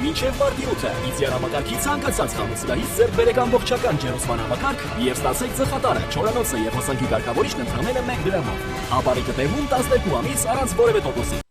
մինչև մարտի 8-ը Իդեան համակարգի ցանկացած խանութսրահից ձեռք բերեք ամբողջական ջերուսման համակարգ եւ ստացեք ծխատարը, չորանոցը եւ հոսանքի կարգավորիչն ընդամենը 1 դրամով։ Ապարիկը տեղում 12 ամիս առանց որևէ տոկոսի։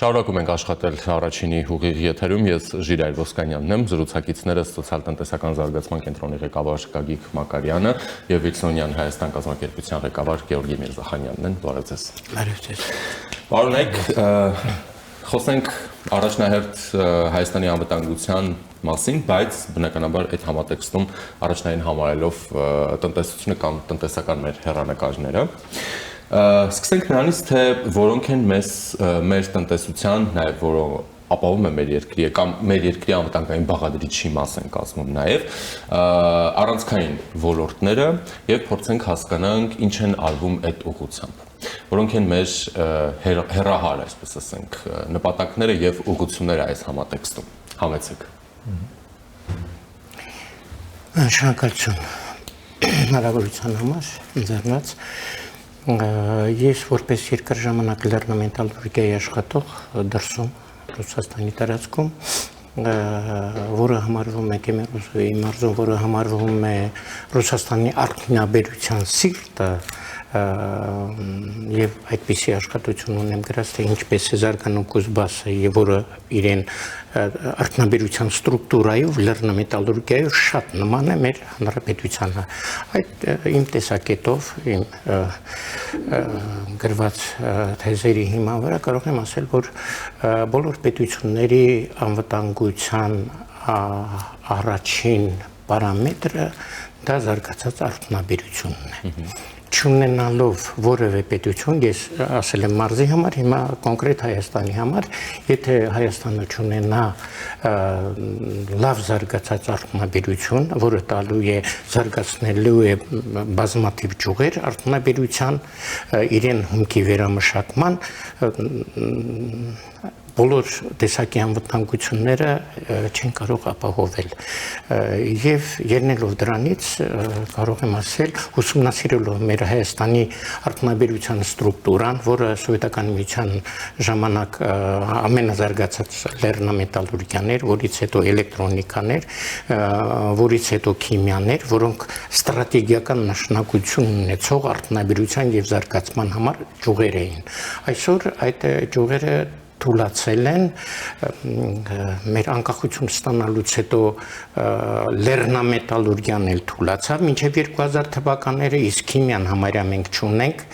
Շարունակում ենք աշխատել առաջինի ուղիղ եթերում, ես Ժիրայր Ոսկանյանն եմ, զրուցակիցներս սոցիալ-տնտեսական զարգացման կենտրոնի ղեկավար Գագիկ Մակարյանը եւ Վիլսոնյան Հայաստան կազմակերպության ղեկավար Գեորգի Միրզախանյանն են, բարև ձեզ։ Բարև ձեզ։ Պարոնայք, խոսենք առաջնահերթ Հայաստանի անվտանգության մասին, բայց բնականաբար այդ համատեքստում առաջնային համարելով տնտեսությունը կամ տնտեսական մեր հեռանկարները։ Սկսենք նրանից, թե որոնք են մեր տնտեսության, նաև որոնք ապահովում է մեր երկրի կամ մեր երկրի անվտանգային բաղադրիչի մաս են կազմում նաև առանցքային ոլորտները եւ փորձենք հասկանանք ինչ են արվում այդ ուղղությամբ։ Որոնք են մեր հեռահար, այսպես ասենք, նպատակները եւ ուղղությունները այս համատեքստում։ Համեցեք։ Շնորհակալություն հնարավորության համար, ձեռնած Ես որպես երկար ժամանակ լեռնամետալուրգիայի աշխատող դրսում Ռուսաստանի տարածքում, որը համարվում է Կեմերոսի մարզում, որը համարվում է Ռուսաստանի արդյունաբերության սիրտը, եւ այդպիսի աշխատություն ունեմ գրած, թե ինչպես է զարգանում Կուզբասը եւ որը իրեն արդյունաբերության ստրուկտուրայով լեռնամետալուրգիայով շատ նման է մեր հանրապետությանը։ Այդ իմ տեսակետով, իմ գրված թեզերի հիման վրա կարող եմ ասել, որ բոլոր պետությունների անվտանգության առաջին պարամետրը դա զարգացած արդյունաբերությունն է։ Չունենալով որևէ պետություն, ես ասել եմ մարզի համար, հիմա կոնկրետ Հայաստանի համար, եթե Հայաստանը չունենա լավ զարգացած արդյունաբերություն, որը տալու է զարգացնելու է բազմաթիվ ճյուղեր արդյունաբերության, իրեն հումքի վերամշակման, բոլոր տեսակի անվտանգությունները չեն կարող ապահովել եւ ելնելով դրանից կարող եմ ասել ուսումնասիրելով մեր Հայաստանի արդյունաբերության ստրուկտուրան, որը սովետական միության ժամանակ ամենազարգացած լեռնամետալուրգիաներ, որից հետո էլեկտրոնիկաներ, որից հետո քիմիաներ, որոնք ստրատեգիական նշանակություն ունեցող արդյունաբերության եւ զարգացման համար ճյուղեր էին։ Այսօր այդ ճյուղերը թուլացել են մեր անկախություն ստանալուց հետո լեռնամետալուրգիան էլ թուլացավ մինչև 2000 թվականները, իսկ քիմիան համարյա մենք չունենք,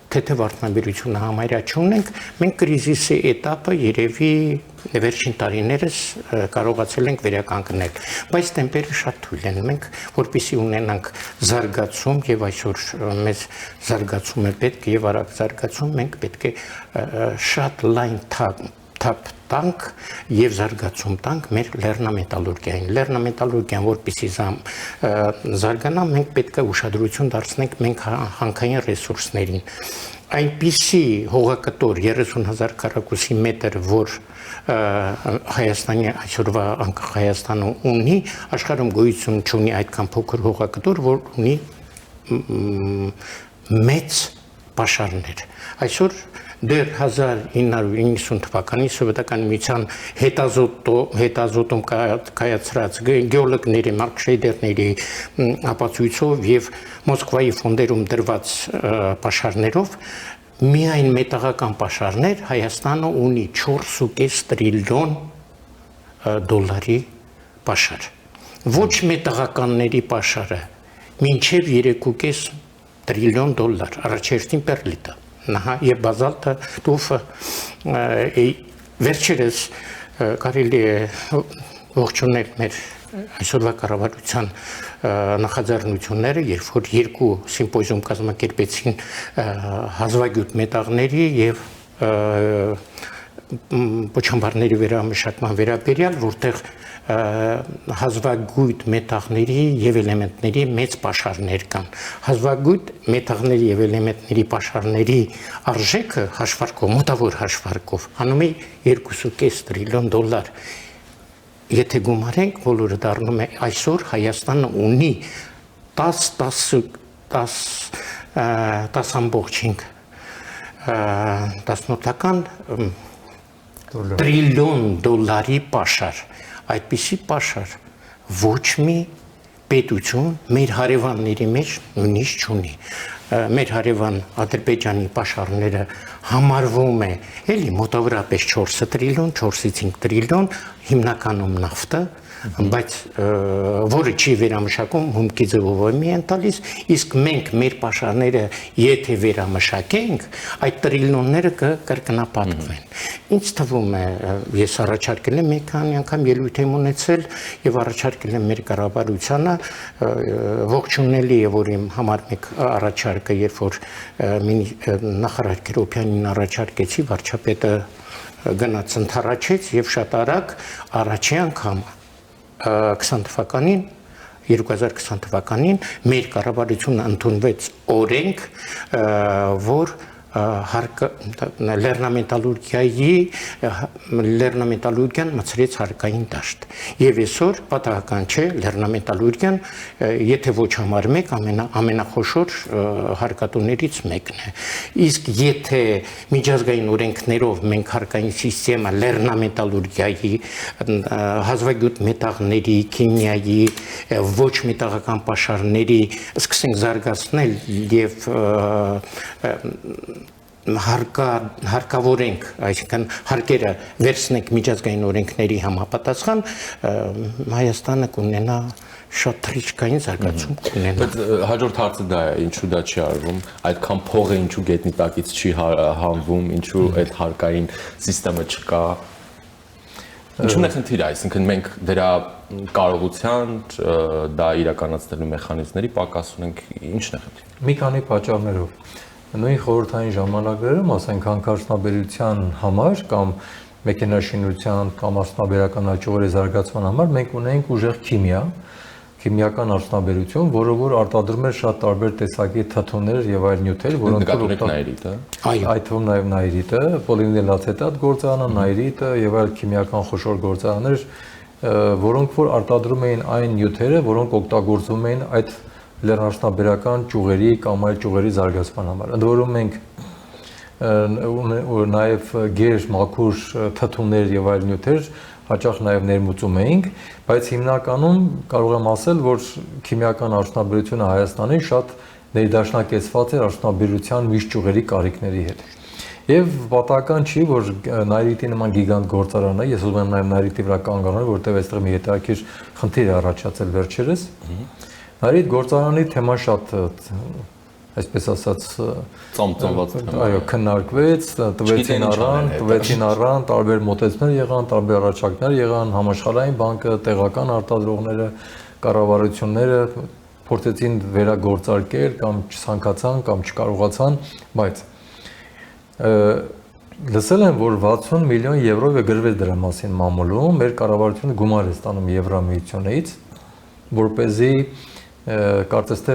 թեթև արդյունաբերությունը համարյա չունենք, մենք կրիզիսի էտապը երևի վերջին տարիներս կարողացել ենք վերականգնել, բայց տեմպերը շատ թույլ են, մենք որպեսզի ունենանք զարգացում եւ այսօր մեզ զարգացում է պետք եւ արագ զարգացում, մենք պետք է շատ լայն թափ տանք եւ զարգացում տանք մեր լեռնամետալուրգիային։ Լեռնամետալուրգիան որպեսզի զարգանա, մենք պետք է ուշադրություն դարձնենք մենք հանքային ռեսուրսներին։ Այնպիսի հողակտոր 30,000 քառակուսի մետր, որ Հայաստանի այսօրվա անկախ Հայաստանը ունի, աշխարհում գոյություն չունի այդքան փոքր հողակտոր, որ ունի մեծ պաշարներ։ Այսօր դեռ 1990 թվականի սովետական միության հետազոտում կայացրած գեոլոգների, մարկշեյդերների ապացույցով եւ Մոսկվայի ֆոնդերում դրված պաշարներով միայն մետաղական պաշարներ Հայաստանը ունի 4.5 տրիլիոն դոլարի պաշար։ Ոչ մետաղականների պաշարը մինչև 3.5 տրիլիոն դոլար, առաջերտին պերլիտը, եւ բազալտը, տուֆը, վերջերս կարելի է ողջունել մեր այսօրվա կառավարության նախաձեռնությունները, երբ որ երկու սիմպոզիում կազմակերպեցին հազվագյուտ մետաղների եւ փոչամբարների վերամշակման վերաբերյալ, որտեղ հազվագույն մետաղների եւ էլեմենտների մեծ պաշարներ կան։ Հազվագույն մետաղների եւ էլեմենտների պաշարների արժեքը հաշվարկով, մոտավոր հաշվարկով անում է 2.5 տրիլիոն $։ Եթե գումարենք, բոլորը դառնում է այսօր Հայաստանը ունի 10.5 տրիլիոն $-ի պաշար, այդպիսի պաշար ոչ մի պետություն մեր հարևանների մեջ նույնիսկ չունի։ Մեր հարևան Ադրբեջանի պաշարները համարվում է էլի մոտավորապես 4 տրիլիոն, 4-ից 5 տրիլիոն, հիմնականում նավթը, բայց որը չի վերամշակում հումքի ձևով մի են տալիս, իսկ մենք մեր պաշարները եթե վերամշակենք, այդ տրիլիոնները կրկնապատկվեն։ Ինձ թվում է, ես առաջարկել եմ մի քանի անգամ ելույթ եմ ունեցել եւ առաջարկել եմ մեր կառավարությանը, ողջունելի է, որ իմ համար մեկ առաջարկը, երբ որ նախարար Կիրոպյանին առաջարկեցի, վարչապետը գնաց ընդառաջեց եւ շատ արագ առաջի անգամ 2020 թվականին մեր կառավարությունը ընդունվեց օրենք, որ լեռնամետալուրգիան մցրեց հարկային դաշտ։ Եվ այսօր պատահական չէ, լեռնամետալուրգիան, եթե ոչ համարում եք, ամենախոշոր հարկատուներից մեկն է։ Իսկ եթե միջազգային օրենքներով մենք հարկային սիստեմը լեռնամետալուրգիայի, հազվագյուտ մետաղների, քիմիայի, ոչ մետաղական պաշարների սկսենք զարգացնել եւ հարկավորենք, այսինքն հարկերը վերցնենք միջազգային օրենքների համապատասխան, Հայաստանը կունենա շատ թռիչքային զարգացում կունենա։ Բայց հաջորդ հարցը դա է, ինչու դա չի արվում, այդքան փողը ինչու գետնի տակից չի հանվում, ինչու այդ հարկային համակարգը չկա։ Ինչու՞ն է խնդիրը, այսինքն մենք դրա կարողության դա իրականացնելու մեխանիզմների պակաս ունենք, ի՞նչն է խնդիրը։ Մի քանի պատճառներով։ Նույն խորհրդային ժամանակներում, ասենք հանքարդյունաբերության համար կամ մեքենաշինության կամ արդյունաբերական աճողերի զարգացման համար մենք ունենք ուժեղ քիմիական արդյունաբերություն, որը որ արտադրում է շատ տարբեր տեսակի թթուներ եւ այլ նյութեր, որոնք այդ թվում նաեւ նայրիտը, պոլիվինիլացետատ գործարանը, նայրիտը եւ այլ քիմիական խոշոր գործարաններ, որոնք որ արտադրում էին այն նյութերը, որոնք օգտագործվում էին այդ լեռնաշնաբերական ճյուղերի կամ այլ ճյուղերի զարգացման համար։ Ընդ որում մենք նաև գեր, մաքուր թթուներ եւ այլ նյութեր հաճախ նաև ներմուծում էինք, բայց հիմնականում կարող եմ ասել, որ քիմիական արդյունաբերությունը Հայաստանի շատ ներդաշնակեցված էր արդյունաբերության միշտ ճյուղերի կարիքների հետ։ Եվ պատահական չի, որ նայրիտի նման գիգանտ գործարանը, ես ուզում եմ նաև նայրիտի վրա կանգ առնել, որտեղ այստեղ մի հետաքրքիր խնդիր է առաջացել վերջերս։ Նայրիտ գործարանի թեման շատ, այսպես ասած, այո, քննարկվեց, տվեցին առան, տարբեր մոտեցումներ եղան, տարբեր առաջարկներ եղան, համաշխարհային բանկը, տեղական արտադրողները, կառավարությունները փորձեցին վերագործարկել կամ չցանկացան կամ չկարողացան, բայց լսել եմ, որ 60 միլիոն եվրո է գրվել դրա մասին մամուլում, մեր կառավարությունը գումար է ստանում Եվրամիությունից, որպեսզի կարծես թե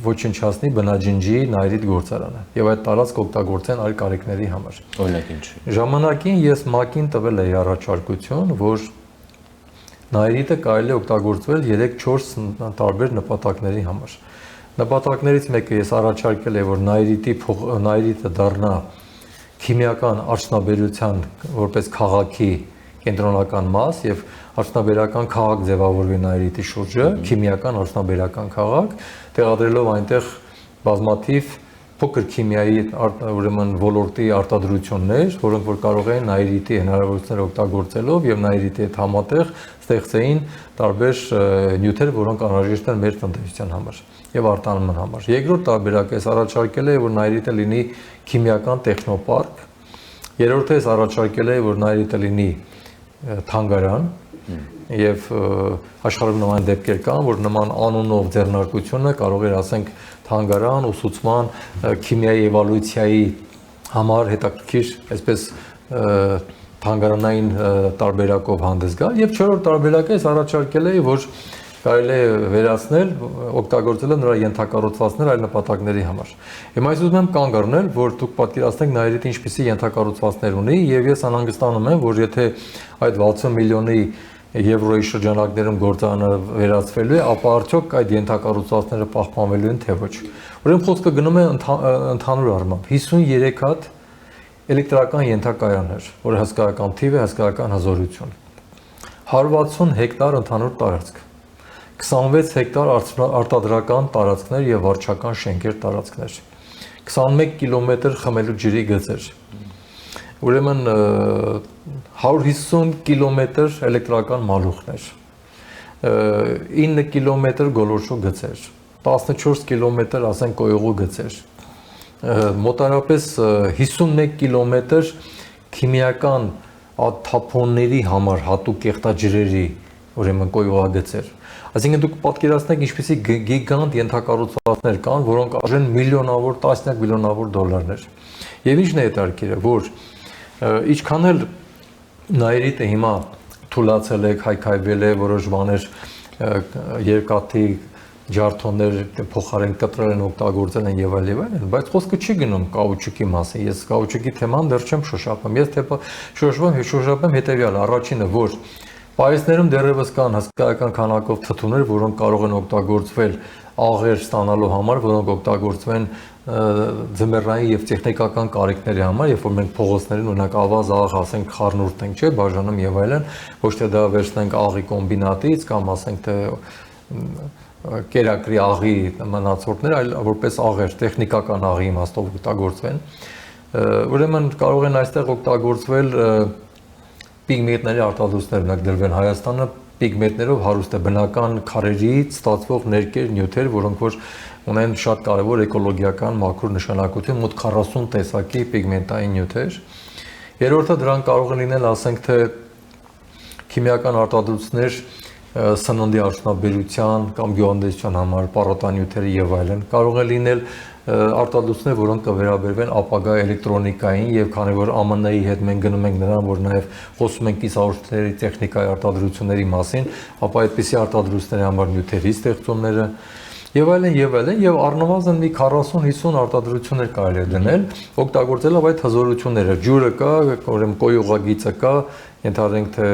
ոչնչացնի բնաջնջի նայրիտ գործարանը եւ այդ տարածք օգտագործեն այլ կարիքների համար։ Օրինակ ինչ։ Ժամանակին ես ՄԱԿ-ին տվել էի առաջարկություն, որ նայրիտը կարելի է օգտագործվել 3-4 տարբեր նպատակների համար։ Նպատակներից մեկը ես առաջարկել եմ, որ նայրիտը դառնա քիմիական արդյունաբերության որպես քաղաքի կենտրոնական մաս եւ արդյունաբերական քաղաք ձևավորվի նայրիտի շուրջը, քիմիական արդյունաբերական քաղաք, տեղադրելով այնտեղ բազմաթիվ փոքր քիմիայի ուրեմն ոլորտի արտադրություններ, որոնք որ կարող են նայրիտի հնարավորությունները օգտագործելով եւ նայրիտի հետ համատեղ ստեղծեին տարբեր նյութեր, որոնք անհրաժեշտ են մեր տնտեսության համար եւ արտանման համար։ Երկրորդ տարբերակը ես առաջարկել եմ, որ նայրիտը լինի քիմիական տեխնոպարկ։ Երրորդը ես առաջարկել եմ, որ նայրիտը լինի թանգարան եւ աշխարհում նման դեպքեր կան, որ նման անունով ձեռնարկությունը կարող է ասենք թանգարան, ուսուցման, քիմիայի էվոլյուցիայի համար հետաքրքիր, այսպես թանգարանային տարբերակով հանդես գալ եւ 4-րդ տարբերակը ես առաջարկել էի, որ կարելի է վերացնել, օգտագործել նրա ենթակառուցվածքներ այլ նպատակների համար։ Հիմա ես ուզում եմ կանգ առնել, որ դուք պատկերացնեք Նայիրիտը ինչպիսի ենթակառուցվածքներ ունի եւ ես անհանգստանում եմ, որ եթե այդ 60 միլիոնի եվրոյի շրջանակներում գործարանը վերածվելու է, ապա արդյոք այդ ենթակառուցվածքները պահպանվելու են թե ոչ։ Ուրեմն խոսքը գնում է ընդհանուր առմամբ 53 հատ էլեկտրական ենթակայաններ, որը հսկայական թիվ է, հսկայական հզորություն։ 160 հեկտար ընդհանուր տարածք, 26 հեկտար արտադրական տարածքներ եւ վարչական շենքեր տարածքներ, 21 կիլոմետր խմելու ջրի գծեր, ուրեմն 150 կիլոմետր էլեկտրական մալուխներ, 9 կիլոմետր գոլորշու գծեր, 14 կիլոմետր ասենք կոյուղու գծեր, մոտարապես 51 կիլոմետր քիմիական թափոնների համար հատուկ կեղտաջրերի, ուրեմն կոյուղագծեր։ Այսինքն դուք պատկերացնեք ինչպիսի գիգանտ ենթակառուցվածքներ կան, որոնք արժեն միլիոնավոր, տասնյակ միլիոնավոր դոլարներ։ Եվ ինչն է հետաքրքիրը, որ ինչքան էլ Նայիրիտը հիմա թուլացել է, հայքայվել է, որոշ բաներ երկաթի ջարդոններ փոխարեն կտրել են, օգտագործել են եւ այլն, բայց խոսքը չի գնում կաուչուկի մասին։ Ես կաուչուկի թեման դեռ չեմ շոշափում։ Ես շոշափեմ հետեւյալը, առաջինը, որ պայուսներում դեռևս կան հսկայական քանակով թթուներ, որոնք կարող են օգտագործվել աղեր ստանալու համար, որոնք օգտագործվեն ձմեռային եւ տեխնիկական կարիքների համար, երբ որ մենք փողոցներին օրինակ ավազ աղ, ասենք խառնուրդ ենք, չէ, բաժանում եւ այլն, ոչ թե դա վերցնենք աղի կոմբինատից կամ ասենք թե կերակրի աղի մնացորդներ, այլ որպես աղեր, տեխնիկական աղի իմաստով օգտագործվեն։ Ուրեմն կարող են այստեղ օգտագործվել պիգմենտների արտադրություններ, օրինակ դրվեն Հայաստանը պիգմենտներով հարուստ է, բնական քարերից ստացվող ներկեր, նյութեր, որոնք որ ունեն շատ կարևոր էկոլոգիական մաքուր նշանակություն, մոտ 40 տեսակի պիգմենտային նյութեր։ Երրորդը դրանք կարող են լինել, ասենք թե քիմիական արտադրություններ սննդի արդյունաբերության կամ գյուղատնտեսության համար, պարոտանյութերի եւ այլն, կարող է լինել արտադրություններ, որոնք կվերաբերվեն ապագա էլեկտրոնիկային եւ քանի որ ԱՄՆ-ի հետ մենք գնում ենք նրան, որ նաեւ խոսում ենք կիսաառությունների տեխնիկայի արտադրությունների մասին, ապա այդպիսի արտադրությունների համար նյութերի ստեղծումները եւ այլն եւ առնվազն մի 40-50 արտադրություններ կարելի է դնել, օգտագործելով այդ հզորությունները։ Ջուրը կա, ուրեմն կոյուղագիծը կա, ենթադրենք թե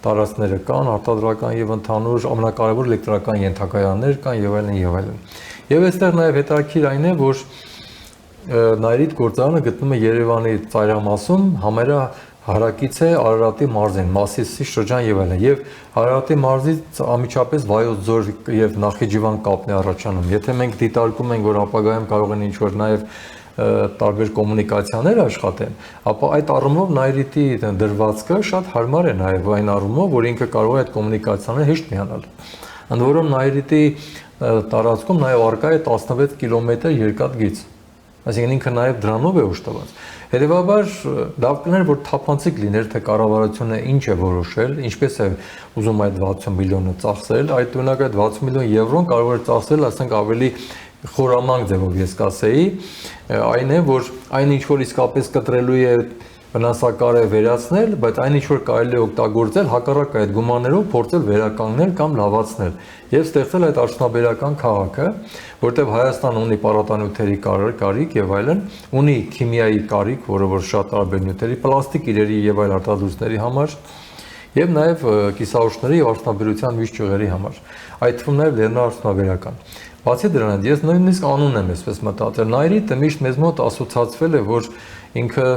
տարածքները կան, արտադրական եւ ընդհանուր ամենակարևոր էլեկտրական ենթակայաններ կան եւ այլն եւ այլն։ Եվ այստեղ նաև հետաքրքիր այն է, որ Նայիրիտ գործարանը գտնվում է Երևանի ծայրամասում, համարյա հարակից է Արարատի մարզին, Մասիսի շրջան եւ այլն։ Եվ Արարատի մարզից անմիջապես Վայոց ձոր եւ Նախիջևան կապն է առաջանում։ Եթե մենք դիտարկում ենք, որ ապագայում կարող են ինչ-որ նաև տարբեր կոմունիկացիաներ աշխատեն, ապա այդ առումով Նայիրիտի դրվածքը շատ հարմար է նաև այն առումով, որ ինքը կարող է այդ կոմունիկացիաները հեշտ միանալ։ Ընդ որում Նայիրիտի տարածքում նաև արկա է 16 կիլոմետր երկաթգիծ, այսինքն ինքը նաև դրանով է ուշտված։ Հետևաբար լավ կներ, որ թափանցիկ լիներ, թե կառավարությունը ինչ է որոշել, ինչպես է ուզում այդ 60 միլիոնը ծախսել, այդ օրինակ այդ 60 միլիոն եվրոն կարող է ծախսել, ասենք ավելի խորամանկ ձևով ես կասեի, այն է, որ այն ինչ որ իսկապես կտրելու է վնասակար է վերացնել, բայց այն ինչ որ կարելի է օգտագործել, հակառակ այդ գումարներով փորձել վերականգնել կամ լավացնել եւ ստեղծել այդ արդյունաբերական քաղաքը, որտեղ Հայաստանը ունի պարարտանյութերի կարիք եւ այլն, ունի քիմիայի կարիք, որը որ շատ տարբեր նյութերի, պլաստիկ իրերի եւ այլ արտադրությունների համար եւ նաեւ կիսաառությունների եւ արդյունաբերության միշտ ճյուղերի համար, այդ թվում նաեւ լեռնարդյունաբերական։ Բացի դրանից ես նույնիսկ անուն եմ այսպես մտածել, Նայիրիտը միշտ մեզ մոտ ասոցացվել է, որ ինքը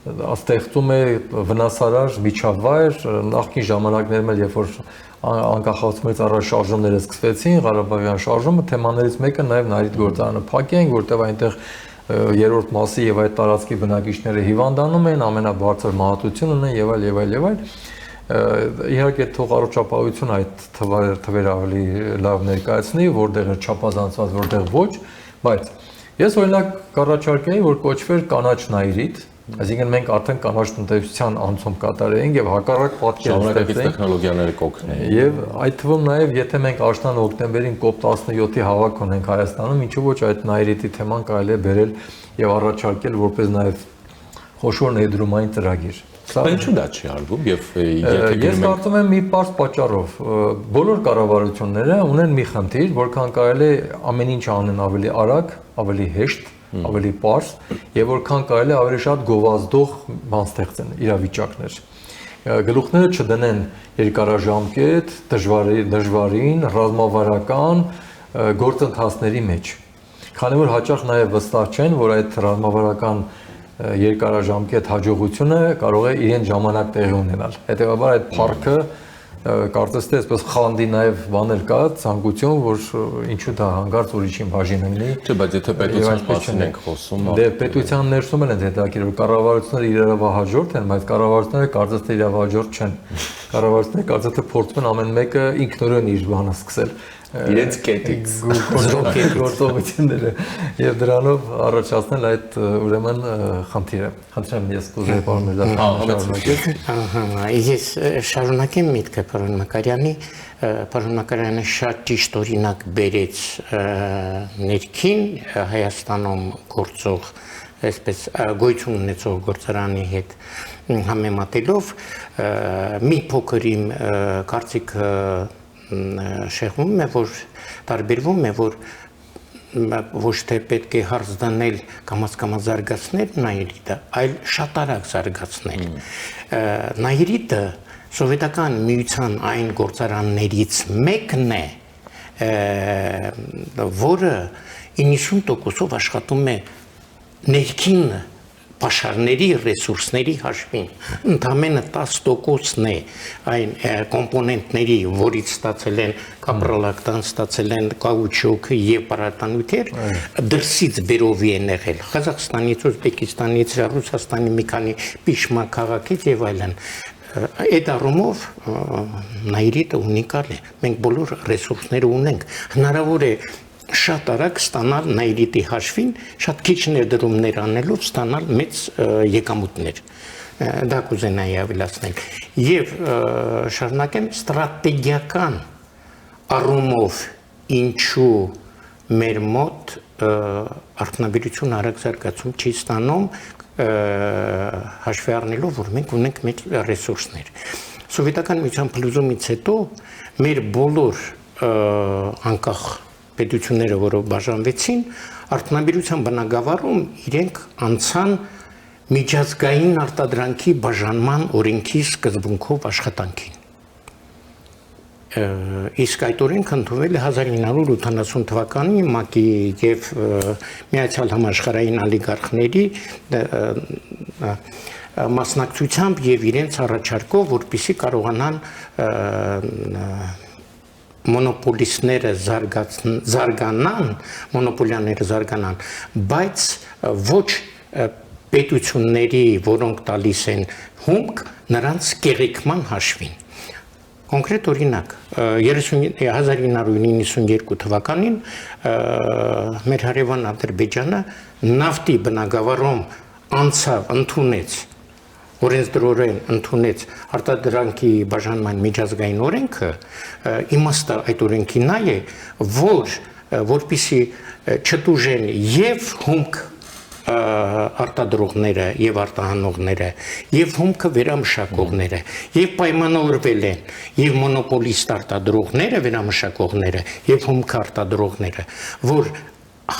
ստեղծում է վնասարար միջավայր, նախկին ժամանակներում էլ երբ որ անկախացումից առաջ շարժումները սկսվեցին, Ղարաբաղյան շարժումը, թեմաներից մեկը նաև Նայիրիտ գործարանը փակենք, որտեղ այնտեղ երրորդ մասի եւ այդ տարածքի բնակիչները հիվանդանում են, ամենաբարձր մահացություն ունեն եւ այլ։ Իհարկե թող առողջապահություն այդ թվերը ավելի լավ ներկայացնի, որտեղ է չափազանցված, որտեղ ոչ, բայց ես օրինակ կառաջարկեի, որ կոչվեր կանաչ Նայիրիտ, այսինքն մենք արդեն կանաչ տնտեսության անցում կատարեինք եւ հակառակ պատկեր ստեղծեինք տեխնոլոգիաները կօգնեն։ Եվ այդ թվում նաեւ եթե մենք աշնան հոկտեմբերին COP17-ի հավաք ունենք Հայաստանում, ինչու ոչ այդ Նայիրիտի թեման կարելի է բերել եւ առաջարկել որպես նաեւ խոշոր ներդրումային ծրագիր։ Ինչու դա չի արվում եւ Ես կարծում եմ մի պարզ պատճառով բոլոր կառավարությունները ունեն մի խնդիր, որքան կարելի է ամեն ինչ անեն ավելի արագ, ավելի հեշտ, ավելի պարզ եւ որքան կարելի է ավելի շատ գովազդող բան ստեղծեն իրավիճակներ։ Գլուխները չդնեն երկարաժամկետ, դժվարին, ռազմավարական գործընթացների մեջ։ Քանի որ հաճախ նաև վստահ չեն, որ այդ ռազմավարական երկարաժամկետ հաջողությունը կարող է իրեն ժամանակ տեղի ունենալ։ Հետևաբար այդ փառքը կարծես թե այսպես խանդի նաև բաներ կա, ցանկություն, որ ինչու դա հանգարց ուրիշին բաժին լինի։ Չէ, բայց եթե պետության մասին ենք խոսում, դե պետության ներսում էլ են հետաքրքիր, որ կառավարությունները իրավահաջորդ են, բայց կառավարությունները կարծես թե իրավահաջորդ չեն։ Կառավարությունները կարծես թե փորձում են ամեն մեկը ինքնուրույն իր բանը սկսել իրենց կետից գործողությունները եւ դրանով առաջացնել այդ ուրեմն խնդիրը։ Խնդրեմ ես կուզեի պարոն Միրզոյան։ Ես շարունակեմ միտքը պարոն Մակարյանի, պարոն Մակարյանը շատ ճիշտ օրինակ բերեց ներքին Հայաստանում գործող այսպես գոյություն ունեցող գործարանի հետ համեմատելով մի փոքր իմ կարծիքը շեղվում է, որ տարբերվում է, որ ոչ թե պետք է հարց դնել կամ զարգացնել Նայիրիտը, այլ շատ արագ զարգացնել։ Նայիրիտը սովետական միության այն գործարաններից մեկն է, որը 90%-ով աշխատում է ներքին պաշարների ռեսուրսների հաշվին, ընդամենը 10%-ն է այն կոմպոնենտների, որից ստացել են կապրոլակտան, ստացել են կաուչուկ եւ պարարտանյութեր, դրսից բերովի են եղել Ղազախստանից, Ուզբեկիստանից, Ռուսաստանի մի քանի պիշմա քաղաքից եւ այլն։ Այդ առումով Նայիրիտը ունիկալ է։ Մենք բոլոր ռեսուրսները ունենք։ Հնարավոր է շատ արագ ստանալ Նայիրիտի հաշվին, շատ քիչ ներդրումներ անելով ստանալ մեծ եկամուտներ։ Դա կուզենայի ավելացնել։ Եվ շարունակեմ ստրատեգիական առումով ինչու մեր մոտ արդյունաբերություն արագ զարգացում չի ստանում, հաշվի առնելով, որ մենք ունենք մեծ ռեսուրսներ։ Սովետական միության փլուզումից հետո մեր բոլոր անկախ պետությունները, որով բաժանվեցին, արդյունաբերության բնագավառում իրենք անցան միջազգային արտադրանքի բաժանման օրենքի սկզբունքով աշխատանքին։ Իսկ այդ օրենքը ընդունվել է 1980 թվականին ՄԱԿ-ի եւ Միացյալ Համաշխարհային օլիգարխների մասնակցությամբ եւ իրենց առաջարկով, որպեսզի կարողանան մոնոպոլիստները զարգանան, մոնոպոլիաները զարգանան, բայց ոչ պետությունների, որոնք տալիս են հումք, նրանց կեղեքման հաշվին։ Կոնկրետ օրինակ, 1992 թվականին մեր հարևան Ադրբեջանը նավթի բնագավառում անցավ, ընդունեց օրենսդրորեն ընդունեց արտադրանքի բաժանման միջազգային օրենքը, իմաստը այդ օրենքի նա է, որպեսզի չտուժեն եւ հումք արտադրողները եւ արտահանողները եւ հումքը վերամշակողները եւ պայմանավորվել են եւ մոնոպոլիստ արտադրողները վերամշակողները եւ հումքը արտադրողները, որ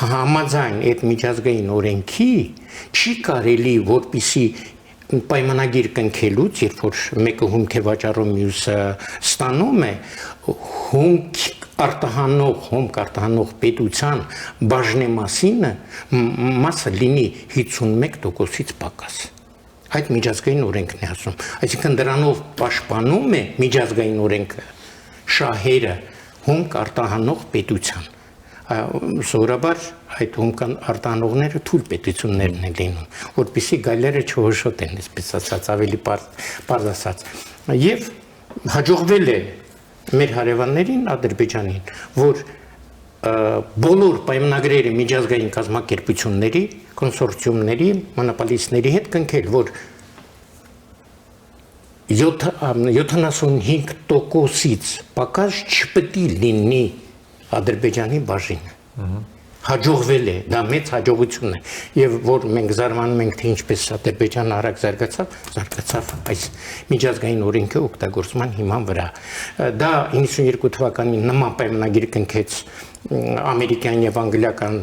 համաձայն այդ միջազգային օրենքի չի կարելի որպեսզի պայմանագիր կնքելուց, երբ որ մեկը հումք է վաճառում, մյուսը ստանում է, հումք արտահանող պետության բաժնեմասինը մասը լինի 51%-ից պակաս։ Այդ միջազգային օրենքն է ասում։ Այսինքն դրանով պաշտպանում է միջազգային օրենքը շահերը հումք արտահանող պետության։ Սովորաբար այդ հումքան արտահանողները թույլ պետություններն են լինում, որպեսզի գայլերը չհոշոտեն, այսպես ասած, ավելի պարզ ասած։ Եվ հաջողվել է մեր հարևաններին, Ադրբեջանին, որ բոլոր պայմանագրերը միջազգային կազմակերպությունների, կոնսորցիումների, մոնոպոլիստների հետ կնքել, որ 75%-ից պակաս չպետք է լինի Ադրբեջանի բաժինը։ հաջողվել է, դա մեծ հաջողություն է, եւ որ մենք զարմանում ենք, թե ինչպես Ադրբեջանը արագ զարգացավ այս միջազգային օրենքի օգտագործման հիման վրա։ Դա 92 թվականին նման պայմանագիր կնքեց ամերիկյան եւ անգլիական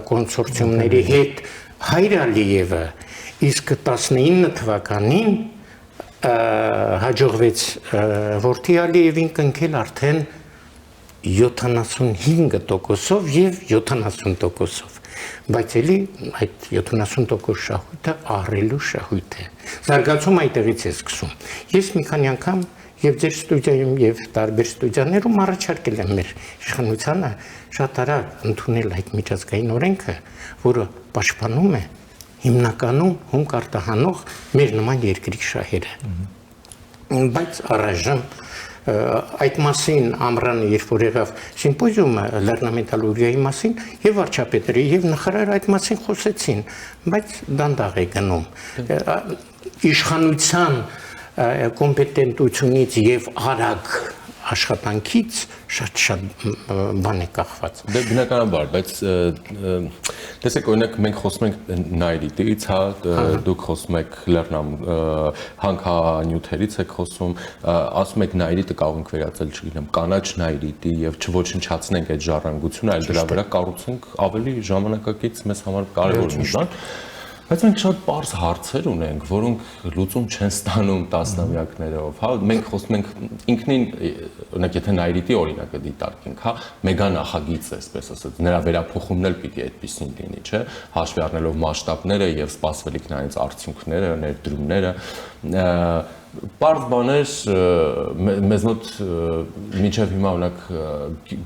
կոնսորցիումների հետ Հայր Ալիևը, իսկ 19 թվականին հաջողվեց որդի Ալիևին կնքել արդեն 75%-ով եւ 70%-ով, բայց էլի այդ 70% շահույթը ահռելի շահույթ է։ Զարգացումը այդտեղից է սկսում։ Ես մի քանի անգամ եւ ձեր ստուդիայում եւ տարբեր ստուդիաներում առաջարկել եմ մեր իշխանությանը շատ արագ ընդունել այդ միջազգային օրենքը, որը պաշտպանում է հիմնականում հումք արտահանող մեր նման երկրի շահերը։ Բայց առայժմ այդ մասին ամռանը երբ որ եղավ սիմպոզիումը լեռնամետալուրգիայի մասին եւ վարչապետերը եւ նախարարը այդ մասին խոսեցին, բայց դանդաղ է գնում։ Իշխանության կոմպետենտությունից եւ արագ աշխատանքից շատ բան է կախված։ Դե բնականաբար, բայց տեսեք, օրինակ մենք խոսում ենք նայրիտից, հա, դուք խոսում եք լեռնամ հանքանյութերից եք խոսում, ասում եք նայրիտը կարող ենք վերածել, չգիտեմ, կանաչ նայրիտի եւ չոչնչացնենք այդ ժառանգությունը, այլ դրա վրա կառուցենք ավելի ժամանակակից մեզ համար կարևոր մի բան։ Բայց մենք շատ պարզ հարցեր ունենք, որոնք լուծում չեն ստանում տասնամյակներով, հա, մենք խոսում ենք ինքնին, օրինակ եթե նայրիտի օրինակը դիտարկենք, հա, մեգա նախագիծ է, այսպես ասած, նրա վերափոխումն էլ պիտի այդպեսին լինի, չէ, հաշվի առնելով մասշտաբները եւ սպասվելիքներից արդյունքները, ներդրումները, պարզ բաներ մեզ մոտ մինչև հիմա օրինակ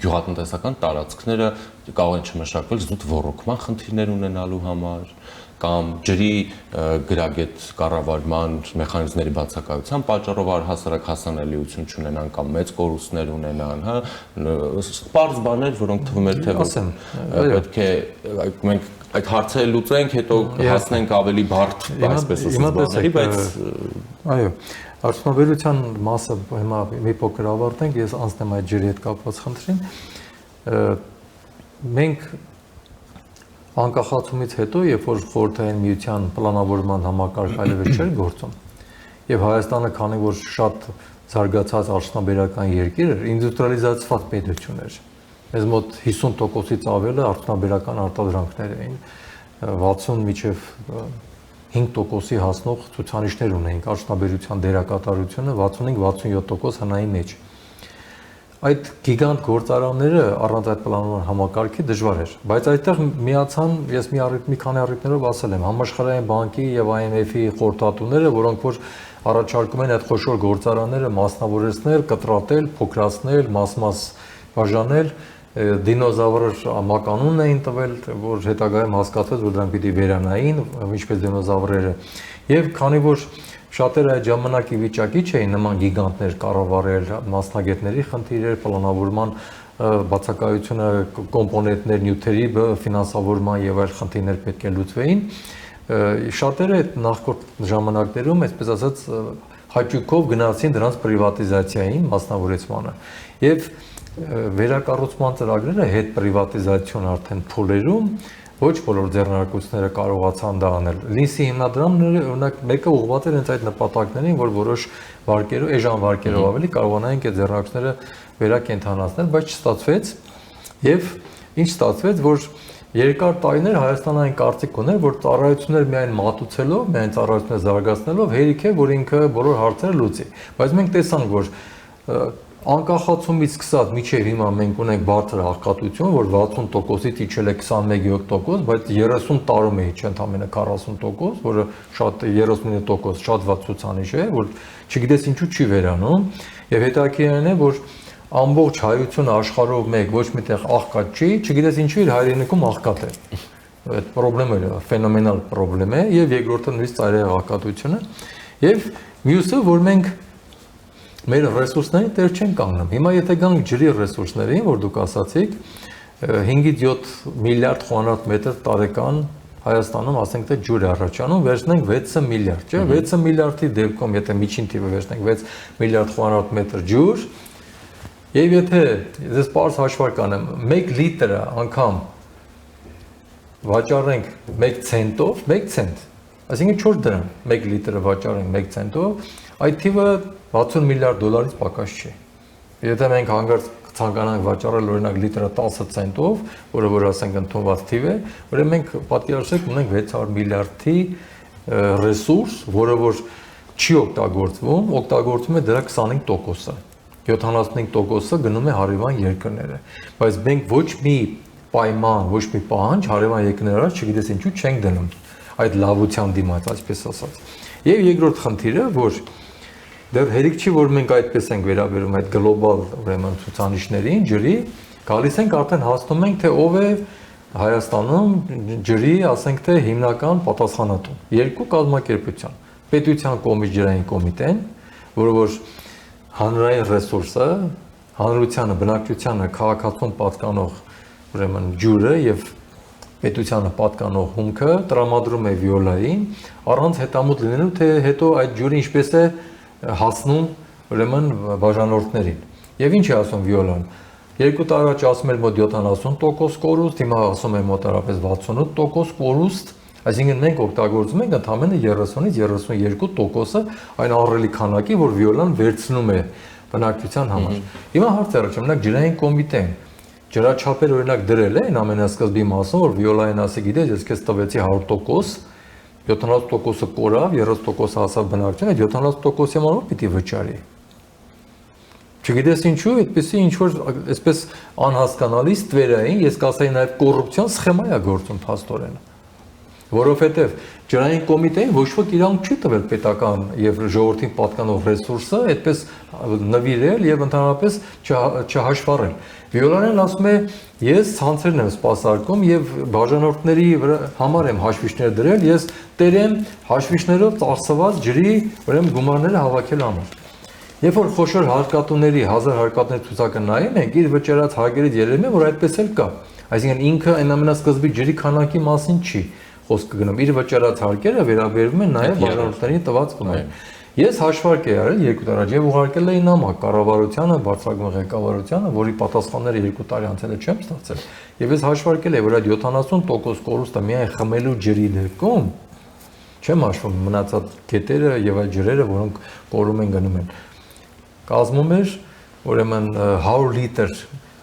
գյուղատնտեսական տարածքները կարող են չմշակվել զուտ ոռոգման խնդիրներ ունենալու համար կամ ջրի գրագետ կառավարման մեխանիզմների բացակայության պատճառով առհասարակ հասանելիություն չունենան կամ մեծ կորուստներ ունենան, հա, պարզ բաներ, որոնք թվում է թե պետք է մենք այդ հարցերը լուծենք, հետո հասնենք ավելի բարդ, այսպես ասած, բաների, բայց այո, արդյունաբերության մասը հիմա մի փոքր ավարտենք, ես անցնեմ այդ ջրի հետ կապված խնդրին։ Մենք անկախացումից հետո, երբ որ Խորհրդային Միության պլանավորման համակարգ այլևս չէր գործում, եւ Հայաստանը, քանի որ շատ զարգացած արդյունաբերական երկիր էր, ինդուստրիալիզացված պետություն էր։ Մեզ մոտ 50%-ից ավելը արդյունաբերական արտադրանքներ էին, 60 մինչև 5%-ի հասնող ցուցանիշներ ունեինք արդյունաբերության դերակատարությունը 65-67% հնայի մեջ։ Այդ գիգանտ գործարանները առանց այդ պլանավորման համակարգի դժվար էր, բայց այդտեղ միացան, ես մի քանի առիթներով ասել եմ, Համաշխարհային բանկի եւ IMF-ի խորհրդատուները, որոնք որ առաջարկում են այդ խոշոր գործարանները մասնավորեցնել, կտրատել, փոքրացնել, մաս-մաս բաժանել, դինոզավր մականուն էին տվել, որ հետագայում հասկացվեց, որ դրանք պիտի վերանային, ինչպես դինոզավրերը, եւ քանի որ շատերը այդ ժամանակի վիճակի չէին նման գիգանտներ կառավարել, մասնագետների խնդիրներ, պլանավորման բացակայությունը, կոմպոնենտներ, նյութերի ֆինանսավորման եւ այլ խնդիրներ պետք է լուծվեին, շատերը այդ նախորդ ժամանակներում, այսպես ասած, հաճույքով գնացին դրանց պրիվատիզացիային, մասնավորեցմանը եւ վերակառուցման ծրագրերը հետ պրիվատիզացիոն արդեն փուլերում ոչ բոլոր ձեռնարկությունները կարողացան դա անել։ Լինսի հիմնադրամները օրինակ մեկը ուղղված էր հենց այդ նպատակներին, որ որոշ վարկերով, էժան վարկերով ավելի կարողանային այդ ձեռնարկությունները վերակենդանացնել, բայց չստացվեց եւ ինչ ստացվեց, որ երկար տարիներ Հայաստանը այն կարծիք ուներ, որ ծառայություններ միայն մատուցելով, միայն ծառայություններ զարգացնելով հերիք է, որ ինքը բոլոր հարցերը լուծի։ Բայց մենք տեսանք, որ անկախացումից սկսած մինչև հիմա մենք ունենք բարձր աղքատություն, որ 60%-ից իջել է 21%, բայց 30 տարում է իջել ընդամենը 40%, որը շատ 39% շատ վատ ցուցանիշ է, որ չգիտես ինչու չի վերանում, եւ հետաքրքիրն է, որ ամբողջ հայությունը աշխարհով մեկ ոչ միտեղ աղքատ չի, չգիտես ինչու իր հայրենիքում աղքատ է։ Այդ խնդրեմը ֆենոմենալ խնդրեմ է, եւ երկրորդը նույնիսկ ծայրահեղ աղքատությունը, եւ մյուսը, որ մենք մեր ռեսուրսներին տեր չեն կանգնում։ Հիմա եթե գանք ջրի ռեսուրսներին, որ դուք ասացիք, 5-ից 7 միլիարդ խորանարդ մետր տարեկան Հայաստանում ասենք թե ջուր է առաջանում, վերցնենք 6 միլիարդ, չէ՞, 6 միլիարդի դեպքում եթե միջին թիվը վերցնենք 6 միլիարդ խորանարդ մետր ջուր, եւ եթե ես պարզ հաշվարկ անեմ, 1 լիտրը անգամ վաճառենք 1 ցենտով, 1 ցենտ, այսինքն 4 դրամ, 1 լիտրը վաճառենք 1 ցենտով, այդ թիվը 60 միլիարդ դոլարից պակաս չի։ Եթե մենք հանգարց ցանկանանք վաճառել օրինակ լիտրը 10 ցենտով, որը որ ասենք ընդունված թիվ է, ուրեմն մենք պատկերացրեք ունենք 600 միլիարդի ռեսուրս, որը որ չի օգտագործվում է դրա 25%-ը։ 75%-ը գնում է հարևան երկրները։ Բայց մենք ոչ մի պայման, ոչ մի պահանջ հարևան երկրների առաջ չգիտես ինչու չենք դնում այդ լավության դիմաց, այսպես ասած։ Եվ երկրորդ խնդիրը, որ դեռ հերիք չի, որ մենք այդպես ենք վերաբերում այդ գլոբալ ուրեմն ցուցանիշներին, ջրի, գալիս ենք արդեն հասնում ենք, թե ով է Հայաստանում ջրի, ասենք թե հիմնական պատասխանատու։ Երկու կազմակերպության, պետության կողմից ջրային կոմիտեն, որը որ հանրային ռեսուրսը, հանրությանը, բնակչությանը, քաղաքացուն պատկանող ուրեմն ջուրը եւ պետությանը պատկանող հումքը տրամադրում է Վիոլային, առանց հետամուտ լինելու, թե հետո այդ ջուրը ինչպես է հասնում ուրեմն բաժանորդներին։ Եվ ինչ է ասում Վիոլան։ 2 տարի առաջ ասում էր մոտ 70% կորուստ, հիմա ասում է մոտարապես 68% կորուստ, այսինքն մենք օգտագործում ենք ընդամենը 30-ից 32%-ը այն ահռելի քանակի, որ Վիոլան վերցնում է բնակչության համար։ Հիմա հարց է առաջանում, օրինակ ջրային կոմիտեն ջրաչափեր օրինակ դրել է այն ամենասկզբի մասում, որ Վիոլային ասի գիտես, ես քեզ տվեցի 100%, 70%-ը կորավ, 30%-ը հասավ բնակչության, այդ 70%-ի համար պիտի վճարի։ Չգիտես ինչու, այդպեսի ինչ որ այսպես անհասկանալի ստվերային, ես կասեի նաև կոռուպցիոն սխեմա է գործում փաստորեն։ Որովհետև ջրային կոմիտեին ոչ ոք իրավունք չի տվել պետական եւ ժողովրդին պատկանող ռեսուրսը այդպես նվիրել եւ ընդհանրապես չհաշվառել։ Վիոլանեն ասում է, ես ցանցերն եմ սպասարկում եւ բաժանորդների համար եմ հաշվիչներ դրել, ես տեր եմ հաշվիչներով ծախսված ջրի ուրեմն գումարները հավաքելու համար։ Երբ որ խոշոր հարկատուների 1000 հարկատուների ցուցակը նայում ենք, իր վճարած հարկերից երևում է, որ այդպես էլ կա։ Այսինքն ինքը այն ամենասկզբի ջրի քանակի մասին չի խոսքը գնում, իր վճարած հարկերը վերաբերվում են նաև բաժանորդներին տված գումարին։ Ես հաշվարկ էի արել 2 տարի առաջ եւ ուղարկել էի նամակ կառավարությանը, բարձրագույն ղեկավարությանը, որի պատասխանները 2 տարի անցել է չեմ ստացել։ Եվ ես հաշվարկել եմ, որ այդ 70% կորուստը միայն խմելու ջրի դեպքում չեմ հաշվում մնացած գետերը եւ այլ ջրերը, որոնք կորում են գնում են։ Կազմում էր ուրեմն 100 լիտր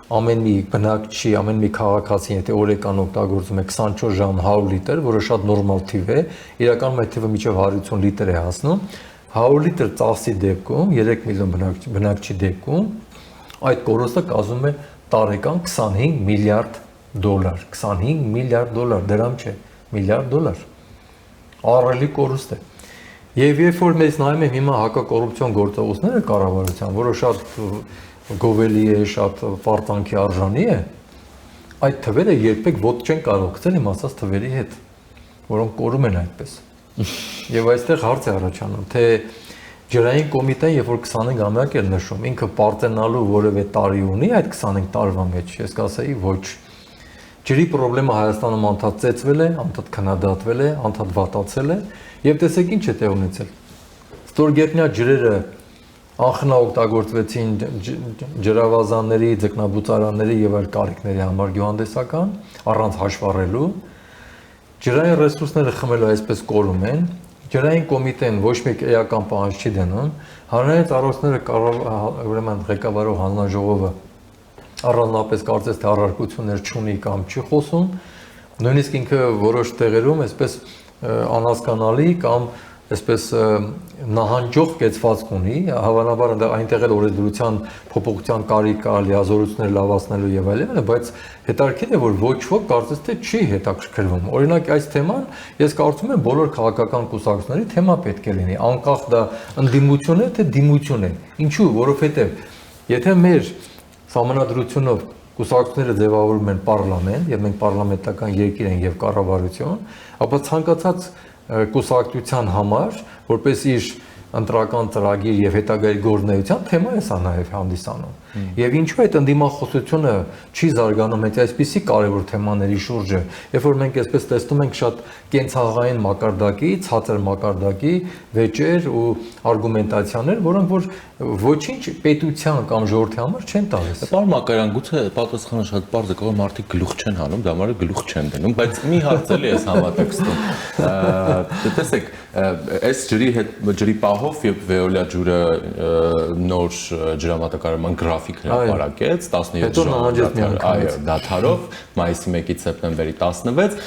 ամեն մի բնակչի, ամեն մի քաղաքացի, եթե օրեկան օգտագործում է 24 ժամ 100 լիտր, որը շատ նորմալ թիվ է, իրականում այդ թիվը մինչև 150 լիտր է հասնում, 100 լիտր ծախսի դեպքում, 3 միլիոն բնակչի դեպքում, այդ կորուստը կազմում է տարեկան 25 միլիարդ դոլար, 25 միլիարդ դոլար, դրամ չէ, միլիարդ դոլար, ահռելի կորուստ է։ Եվ երբ որ մեզ նայում եմ հիմա հակակոռուպցիոն գործողությունները կառավարության, որը շատ գովելի է, շատ պարտանքի արժանի է, այդ թվերը երբեք ոտ չեն կարող գցել իմ ասած թվերի հետ, որոնք կորում են այդպես։ Եվ այստեղ հարց է առաջանում, թե ջրային կոմիտեն, երբ որ 25 ամյակ է նշում, ինքը պարտենալու որևէ տարի ունի այդ 25 տարվա մեջ, ես կասեի ոչ։ Ջրի խնդրեմը Հայաստանում անդադ ծեծվել է, անդադ քննադատվել է, անդադ վատացել է, եւ տեսեք ինչ է տեղ ունեցել։ Ստորգետնյա ջրերը անխնա օգտագործվեցին ջրավազանների, ձկնաբուծարանների եւ այլ կարիքների համար գյուղանդեսական, առանց հաշվառելու։ Ջրային ռեսուրսները խմելու այսպես կորում են, ջրային կոմիտեն ոչ մի էական պահանջ չի դնում, հանրային ծառայությունները ուրեմն ղեկավարող հանձնաժողովը առանձնապես կարծես թե առարկություններ չունի կամ չի խոսում, նույնիսկ ինքը որոշ տեղերում այսպես անհասկանալի կամ այսպես նահանջող կեցվածք ունի, հավանաբար այնտեղ էլ օրենսդրության փոփոխության կարիք կա, լիազորություններ լավացնելու եւ այլն, բայց հետաքրքիր է, որ ոչ ոք կարծես թե չի հետաքրքրվում։ Օրինակ այս թեման ես կարծում եմ բոլոր քաղաքական կուսակցությունների թեմա պետք է լինի, անկախ դա ընդդիմություն է թե դիմություն է։ Ինչու՞, որովհետեւ եթե մեր համանadrությունով կուսակցությունները ձևավորում են պարլամենտ եւ մենք պարլամենտական երկիր ենք եւ կառավարություն, ապա ցանկացած կուսակցության համար, որպես իր ընտրական ծրագիր եւ հետագայի գործունեության թեմա է սա նաեւ հանդիսանում։ Եվ ինչու այդ ընդդիմախոսությունը չի զարգանում հենց այսպիսի կարևոր թեմաների շուրջը, երբ որ մենք այսպես տեսնում ենք շատ կենցաղային մակարդակի, ցածր մակարդակի վեճեր ու արգումենտացիաներ, որոնք որ ոչինչ պետության կամ ժողովրդի համար չեն տալիս։ Պարոն Մակարյան, գուցե պատասխանը շատ պարզ է, որ մարդիկ գլուխ չեն հանում, դա համար գլուխ չեն դնում, բայց մի հարց էլի է համատեքստում։ Տեսեք, այս ջրի պահով եւ Veolia ջուրը նոր ջրամատակարարման գրաֆիկ հրապարակեց 17 ժամ, այո, դաթարով մայիսի 1-ից սեպտեմբերի 16,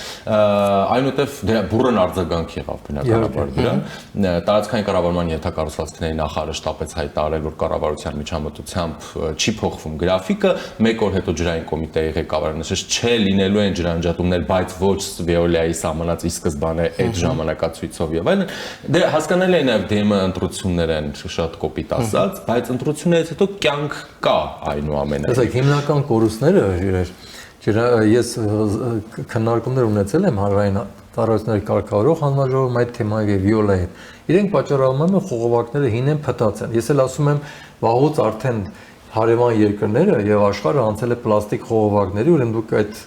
այնուհետև դրա բուրըն արձագանք եղավ բնականաբար դրան։ Տարածքային կառավարման ենթակառուցվածքների նախարարը շտապեց հայտարարել, որ կառավարության միջամտությամբ չի փոխվում գրաֆիկը, 1 օր հետո ջրային կոմիտեի ղեկավարը նշեց, չէ, լինելու են ջրանջատումներ, բայց ոչ Veolia-ի սահմանած ի սկզբանե այդ ժամանակացույցով եւ այլն։ Դե հասկանալի է նաեւ դեմը ընտրություններ են շատ կոպիտ ասած, բայց ընտրություններից հետո կյանք կա այնուամենայնիվ։ Տեսեք, հիմնական կորուստները ես քննարկումներ ունեցել եմ հանրային ծառայությունների կարգավորող հանձնաժողովում այդ թեմայի Veolia-ի հետ։ Իրենք պատճառաբանում են խողովակները հին են փտած են։ Ես էլ ասում եմ, վաղուց արդեն հարևան երկրները եւ աշխարհը անցել է պլաստիկ խողովակների, ուրեմն դուք այդ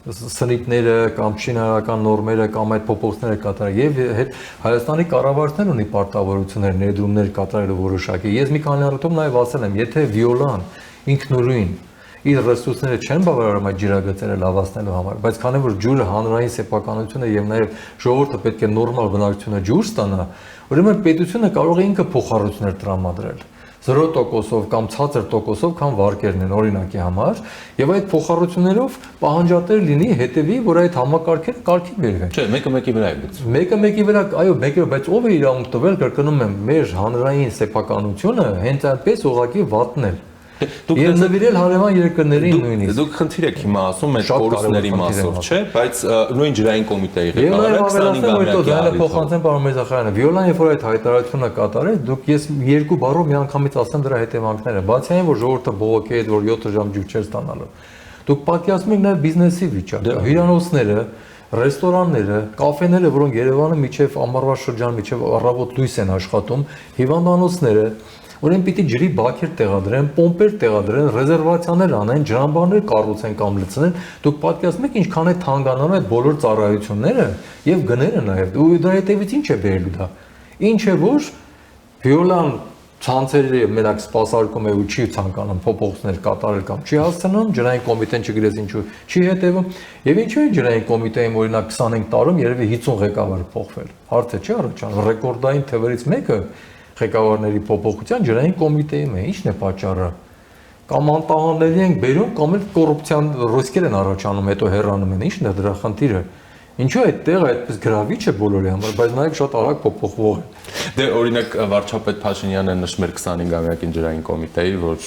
սնիտները կամ շինարարական նորմերը կամ այդ փոփոխությունները կատարել եւ Հայաստանի կառավարությունն ունի պարտավորություններ, ներդրումներ կատարելու որոշակի։ Ես մի քանի առիթով նաեւ ասել եմ, եթե Veolia-ն ինքնուրույն իր ռեսուրսները չեն բավարարում այդ ջրագծերը լավացնելու համար, բայց քանի որ ջուրը հանրային սեփականություն է եւ նաեւ ժողովուրդը պետք է նորմալ բնակչությունը ջուր ստանա, ուրեմն պետությունը կարող է ինքը փոխառություններ տրամադրել 0%-ով կամ ցածր տոկոսով, քան վարկերն են օրինակի համար, եւ այդ փոխառություններով պահանջատեր լինի հետեւի, որ այդ համակարգերը կարգի բերվեն։ Չէ, մեկը մեկի վրա է գցում։ Մեկը մեկի վրա, այո, մեկը, բայց ով է իրավունք տվել, կրկնում եմ, մեր հանրային սեփականությունը հենց այնպես ուղղակի վատնել։ Եվ նվիրել հարևան երկրներին նույնիսկ։ Դուք խնդիր եք հիմա ասում այդ կորուստների մասով, չէ, բայց նույն ջրային կոմիտեի ղեկավարը 25-ամյակի փոխանցեմ պարոն Միրզախարյանը, Veolia-ն երբ որ այդ հայտարարությունը կատարեց, դուք ես երկու բառով միանգամից ասեմ դրա հետևանքները, բացի այն, որ ժողովուրդը բողոքի այդ որ 7 ժամ ջուր չէր ստանալու։ Դուք պատկերացնում եք նաև բիզնեսի վիճակը, հյուրանոցները, ռեստորանները, կաֆեները, որոնք Երևանը միջև ամառվա շրջան, միջև առավոտ լույս են աշխատում, հիվանդանոցները, ուրեմն պիտի ջրի բաքեր տեղադրեն, պոմպեր տեղադրեն, ռեզերվացիաներ անեն, ջրամբարներ կառուցեն կամ լցնեն։ Դուք պատկերացնում եք ինչքան է թանկանանում այդ բոլոր ծառայությունները եւ գները նաեւ։ Ու դրա հետեւից ինչ է բերելու դա։ Ինչ է որ Veolia-ն ցանցերի մենակ սպասարկում է ու չի ցանկանում փոփոխություններ կատարել կամ չի հասցնում, ջրային կոմիտեն չգիտես ինչու չի հետևում, եւ ինչու է ջրային կոմիտեի օրինակ 25 տարում երևի 50 ղեկավար փոխվել։ Հարցը չի առաջանում, ռեկորդային թվերից մեկը ղեկավարների փոփոխության ջրային կոմիտեում է, ի՞նչն է պատճառը։ Կամ անտահանելի են բերում, կամ էլ կոռուպցիան ռիսկեր են առաջանում, հետո հեռանում են, ի՞նչն է դրա խնդիրը։ Ինչու է այդտեղ այդպես գրավիչ է բոլորի համար, բայց նաև շատ արագ փոփոխվող է։ Դե օրինակ վարչապետ Փաշինյանը նշում էր 25-ամյակին ջրային կոմիտեի, որ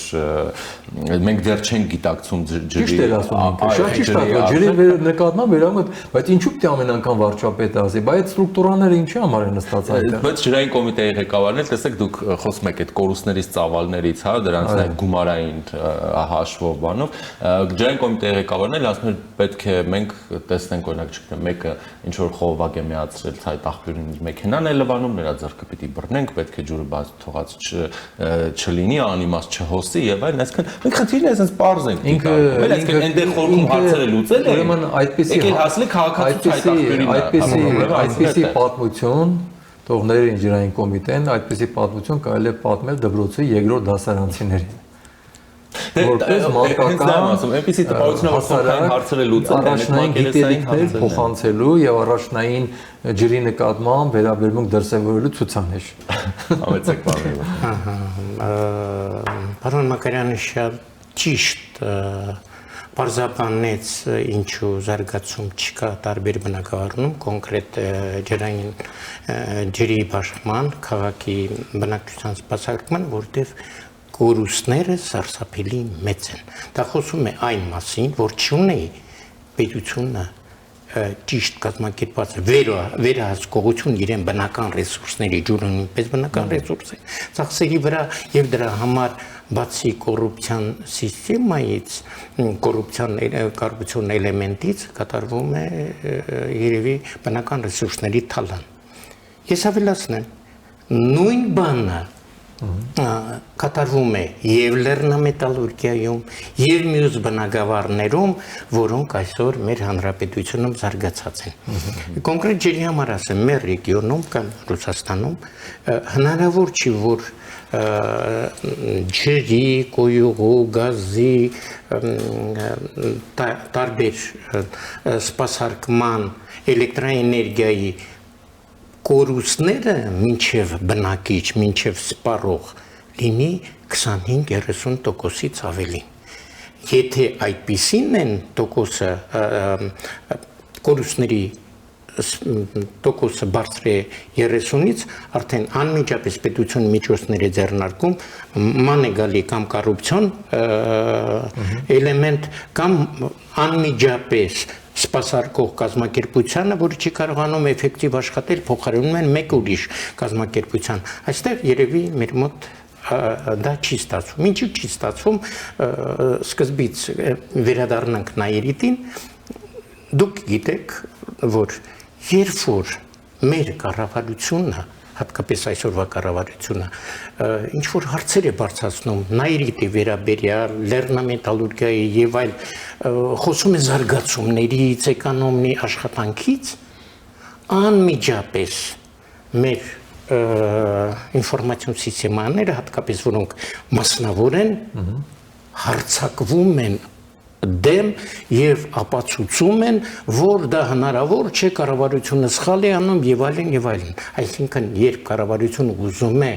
մենք դեռ չենք գիտակցում ջրի։ Ճիշտ էր ասում ինքը, շատ ճիշտ է, ջրի նկատմամբ վերաբերում, բայց ինչու՞ պետք է ամեն անգամ վարչապետը ասի, բայց այդ ստրուկտուրաները ինչի համար են նստած այդտեղ։ Բայց ջրային կոմիտեի ղեկավարն էլ, տեսեք, դուք խոսում եք այդ կորուստներից, ծավալներից, հա, դրանց նաև գումարային հաշվով բանով։ Ջրային կոմիտեի ղեկավարն էլ ասում էր, պետք է մենք տեսնենք օրինակ, չգիտեմ, մեկը ինչ որ խողովակ է միացրել ցայտ աղբյուրին մեքենան է լվանում, նրա ձեռքը պիտի բռնենք, պետք է ջուրը բաց թողած չլինի, անիմաստ չհոսի եւ այլն, այսինքն մենք խնդիրն է այսպես པարզ ենք դիտարկում, այսինքն այնտեղ խորքում հարցերը լուծել են, ուրեմն այդպեսի եկել հասել քաղաքացու այդպեսի պատմություն թողներ ինժեներային կոմիտեն, այդպեսի պատմություն կարելի է պատմել դպրոցի երկրորդ դասարանցիներին։ Որպես մանկական ասում, այնպեսի տպավորությունով հարցերը լուծել են, առաջնային գիտելիքներ փոխանցելու եւ առաջնային ջրի նկատմամբ վերաբերմունք դրսևորելու ցուցանիշ։ Համեցեք բաները։ Պարոն Մակարյանը շատ ճիշտ բարձրաբանեց ինչու զարգացում չկա տարբեր բնակավարում, կոնկրետ ջրի բաշխման, քաղաքի բնակչության սպասարկման, որտեղ կորուստները սարսափելի մեծ են։ Դա խոսում է այն մասին, որ չունի պետությունը ճիշտ կազմակերպված վերահսկողություն իրեն բնական ռեսուրսների, ջուրը նույնպես բնական ռեսուրս է, ծախսերի վրա եւ դրա համար բացի կոռուպցիան սիստեմայից, կոռուպցիոն էլեմենտից կատարվում է երևի բնական ռեսուրսների թալան։ Ես ավելացնեմ, նույն բանը կատարվում է եւ լեռնամետալուրգիայում, եւ մյուս բնագավառներում, որոնք այսօր մեր հանրապետությունում զարգացած են։ Կոնկրետ ջրի համար ասեմ, մեր ռեգիոնում կամ Ռուսաստանում հնարավոր չի, որ ջրի, կոյուղու, գազի, տարբեր սպասարկման, էլեկտրաէներգիայի կորուստները մինչև բնակիչ, մինչև սպառող լինի 25-30%-ից ավելին։ Եթե այդպիսին են տոկոսը կորուստների տոկոսը բարձր է 30-ից, արդեն անմիջապես պետություն միջոցներ է ձեռնարկում, ման է գալի կամ կոռուպցիոն էլեմենտ, կամ անմիջապես սպասարկող կազմակերպությանը, որը չի կարողանում էֆեկտիվ աշխատել, փոխարինում են մեկ ուրիշ կազմակերպության։ Այստեղ երևի մեր մոտ դա չի ստացվում։ Ինչու չի ստացվում, սկզբից վերադառնանք Նայիրիտին, դուք գիտեք, որ երբ որ մեր կառավարությունը, հատկապես այսօրվա կառավարությունը, ինչ որ հարցեր է բարձրացնում Նայիրիտի վերաբերյալ, լեռնամետալուրգիայի եւ այլ, խոսում է զարգացումներից, էկոնոմի աշխատանքից, անմիջապես մեր ինֆորմացիոն սիստեմաները, հատկապես որոնք մասնավոր են, հարձակվում են դեմ եւ ապացուցում են, որ դա հնարավոր չէ, կառավարությունը սխալ է անում եւ այլն եւ այլն։ Այսինքն, երբ կառավարությունը ուզում է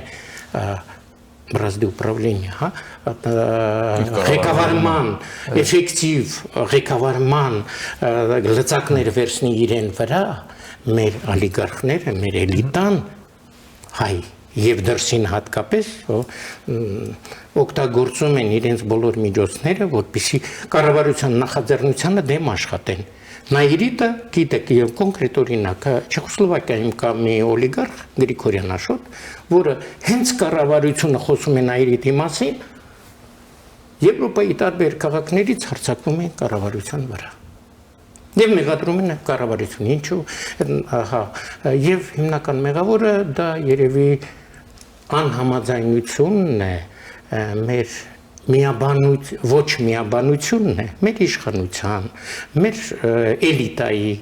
բրազդի ուправление, ղեկավարման, էֆեկտիվ ղեկավարման լծակներ վերցնի իրեն վրա, մեր օլիգարխները, մեր էլիտան, հայ եւ դրսին հատկապես օգտագործում են իրենց բոլոր միջոցները, որպեսզի կառավարության նախաձեռնությանը դեմ աշխատեն։ Նայիրիտը, գիտեք, եւ կոնկրետ օրինակ, Չեխոսլովակիայում կա մի օլիգարխ Գրիգորյան Աշոտ, որը հենց կառավարությունը խոսում է Նայիրիտի մասին, Եվրոպայի տարբեր քաղաքներից հարձակվում են կառավարության վրա։ Եվ մեղադրում են կառավարությունը, ինչու, եւ հիմնական մեղավորը դա երևի անհամաձայնությունն է, մեր ոչ միաբանությունն է, մեր իշխանության, մեր էլիտայի,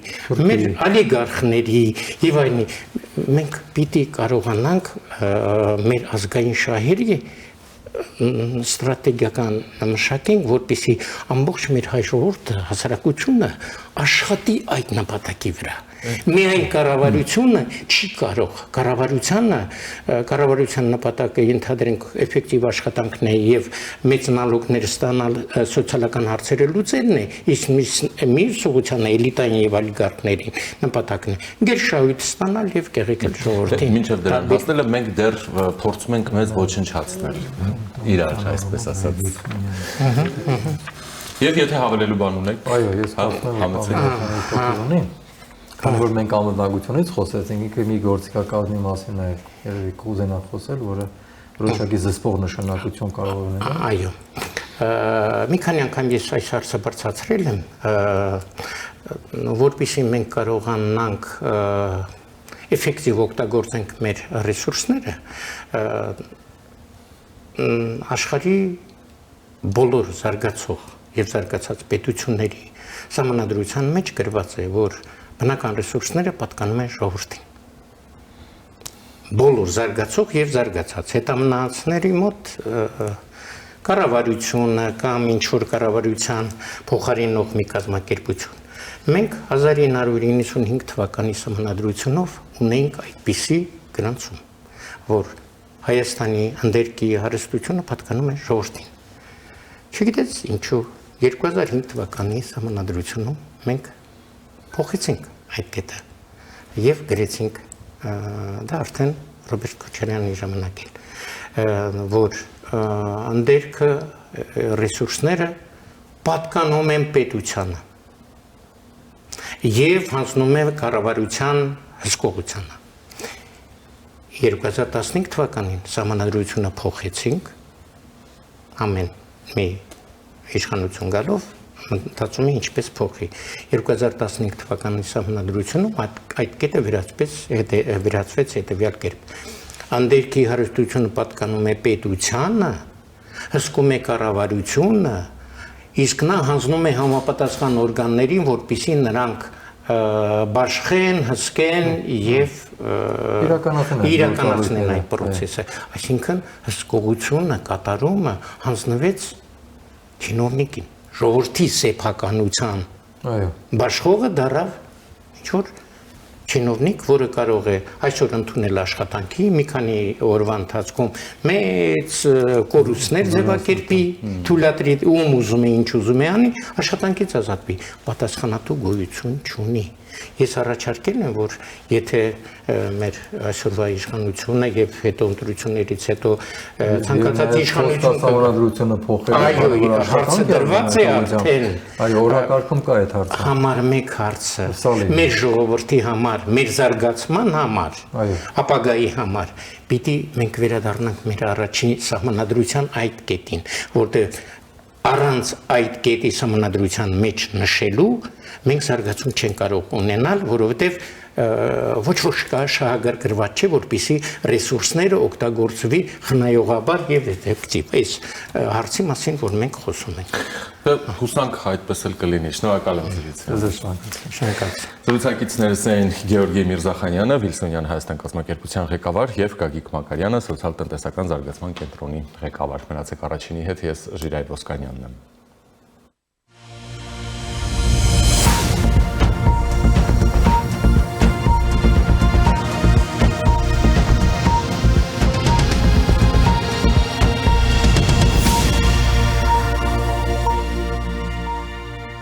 մեր օլիգարխների եւ այլնի, մենք պիտի կարողանանք մեր ազգային շահերի ստրատեգիական մշակենք, որպեսզի ամբողջ մեր հայ ժողովուրդը, հասարակությունը աշխատի այդ նպատակի վրա։ Միայն կառավարությունը չի կարող, կառավարության նպատակը ընդհանրենք էֆեկտիվ աշխատանքն է եւ մեծ налогներ ստանալ սոցիալական հարցերը լուծելն է, իսկ մյուս ուղղությանը էլիտային եւ օլիգարխների նպատակն է գերշահույթ ստանալ եւ կեղեքել ժողովրդին։ Մինչև դրան հասնելը մենք դեռ փորձում ենք մեզ ոչնչացնել իրար, այսպես ասած։ Եվ եթե հավելելու բան ունեք, այո, ես հասնում Քանի որ մենք անվտանգությունից խոսեցինք, ինքը մի գործիքակազմի մասին է երևի կուզենա խոսել, որը որոշակի զսպող նշանակություն կարող է ունենալ։ Այո։ Մի քանի անգամ ես այս հարցը բարձրացրել եմ, որպեսզի մենք կարողանանք էֆեկտիվ օգտագործենք մեր ռեսուրսները, աշխարհի բոլոր զարգացող եւ զարգացած պետությունների համանդրության մեջ գրված է, որ բնական ռեսուրսները պատկանում են ժողովրդին։ Բոլոր զարգացող եւ զարգացած հետամնացների մոտ կառավարությունը կամ ինչ որ կառավարության փոխարինող մի կազմակերպություն։ Մենք 1995 թվականի համանդրությունով ունենք այդպիսի գրանցում, որ Հայաստանի ընդերքի հարստությունը պատկանում է ժողովրդին։ Չգիտես ինչու 2005 թվականի համանդրությունում մենք փոխեցինք այդ կետը եւ գրեցինք դա արդեն Ռոբերտ Քոչարյանի ժամանակին, որ ընդերքը ռեսուրսները պատկանում են պետությանը եւ հանձնում են կառավարության հսկողությանը։ 2015 թվականին համանդրությունը փոխեցինք ամեն մի իշխանություն գալով մտածում եմ ինչպես փոխի 2015 թվականի համանդրությունում այդ կետը վերածվեց հետեւյալ կերպ անդերքի հարստությունը պատկանում է պետությանը, հսկում է կառավարությունը, իսկ նա հանձնում է համապատասխան օրգաններին, որպեսզի նրանք բաշխեն, հսկեն եւ իրականացնեն այդ process-ը։ Այսինքն հսկողությունը, կատարումը հանձնվեց чиновникին, ժողովրդի սեփականության։ Այո։ Բաշխողը դարավ ինչ որ чиновник, որը կարող է այսօր ընդունել աշխատանքի մի քանի օրվա ընթացքում մեծ կորուստներ ձևակերպի, թույլատրի ում ուզում է ինչ ուզում է անի, աշխատանքից ազատվի, պատասխանատու գոյություն չունի։ Ես առաջարկել եմ, որ եթե մեր այսօրվա իշխանությունը եւ հետո ընտրություններից հետո ցանկացած իշխանություն համանդրությունը փոխել, այո, հարցը դրված է արդեն։ Այո, օրակարգում կա այդ հարցը։ Համար մեկ հարցը, մեր ժողովրդի համար, մեր զարգացման համար, ապագայի համար, պիտի մենք վերադառնանք մեր առաջին սահմանադրության այդ կետին, որտեղ առանց այդ կետի սահմանադրության մեջ նշելու մենք զարգացում չենք կարող ունենալ, որովհետև ոչ որ շահագրգռված չէ, որպեսզի ռեսուրսները օգտագործվի խնայողաբար եւ էֆեկտիվ։ Այս հարցի մասին, որ մենք խոսում ենք։ Հուսանք այդպես էլ կլինի։ Շնորհակալ եմ ձեզ։ Շնորհակալ։ Զրուցակիցներս են Գեորգի Միրզախանյանը, Վիլսոնյան Հայաստան կազմակերպության ղեկավար եւ Գագիկ Մակարյանը, սոցիալ-տնտեսական զարգացման կենտրոնի ղեկավար։ Մնացեք առաջինի հետ, ես Ժիրայր Ոսկանյանն եմ։